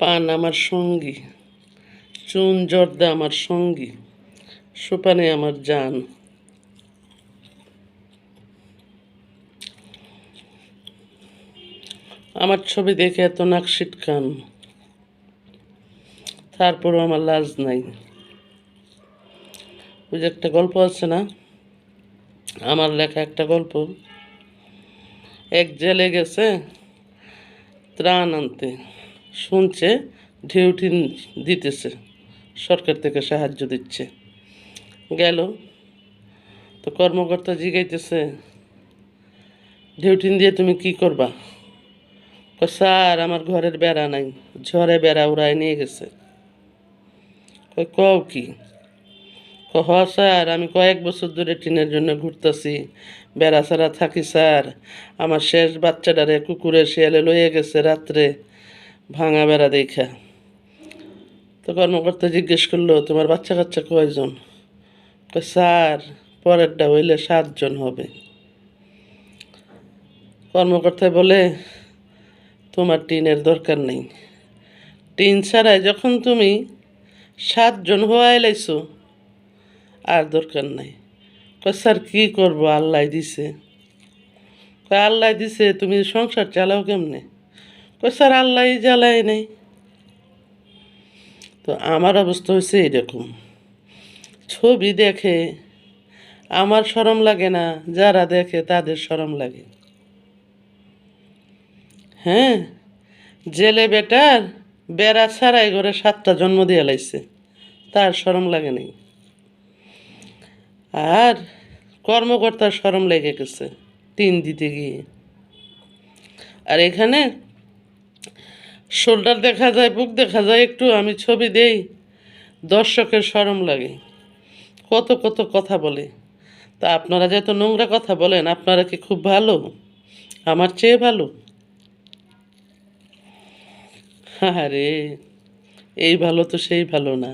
পান আমার সঙ্গী, চুন জর্দা আমার সঙ্গী, সুপানে আমার জান। আমার ছবি দেখে এত নাক সিটকান, তারপরও আমার লাজ নাই। ওই যে একটা গল্প আছে না, আমার লেখা একটা গল্প। এক জেলে গেছে ত্রাণ আনতে, শুনছে ঢেউটিন দিতেছে, সরকার থেকে সাহায্য দিচ্ছে। গেল তো কর্মকর্তা জিগাইতেছে, ঢেউটিন দিয়ে তুমি কি করবা? স্যার, আমার ঘরের বেড়া নাই, ঝড়ে বেড়া উড়ায় নিয়ে গেছে। কও কি? হ স্যার, আমি কয়েক বছর ধরে টিনের জন্য ঘুরতেছি, বেড়া ছাড়া থাকি স্যার। আমার শেষ বাচ্চাটারে কুকুরে শিয়ালে লইয়ে গেছে রাত্রে, ভাঙা বেড়া দেখা। তো কর্মকর্তা জিজ্ঞেস করলো, তোমার বাচ্চা কাচ্চা কয়জন? স্যার, পরেরটা হইলে 7 জন হবে। কর্মকর্তা বলে, তোমার টিনের দরকার নেই, টিন ছাড়াই যখন তুমি 7 জন হওয়াই লাইছো, আর দরকার নাই। স্যার, কি করবো, আল্লাহ দিছে। আল্লাহ দিছে, তুমি সংসার চালাও কেমনে? স্যার, আল্লাহ জ্বালায় নেই। তো আমার অবস্থা হয়েছে এইরকম। ছবি দেখে আমার শরম লাগে না, যারা দেখে তাদের শরম লাগে। হ্যাঁ, জেলে বেটার বেড়া ছাড়াই করে 7টা জন্ম দিয়ে লাইছে, তার শরম লাগে নাই। আর কর্মকর্তার শরম লেগে গেছে টিন দিতে গিয়ে। আর এখানে শোল্ডার দেখা যায়, বুক দেখা যায় একটু, আমি ছবি দেই, দর্শকের শরম লাগে, কত কত কথা বলে। তা আপনারা যে এত নোংরা কথা বলেন, আপনারা কি খুব ভালো? আমার চেয়ে ভালো? আরে, এই ভালো তো সেই ভালো না।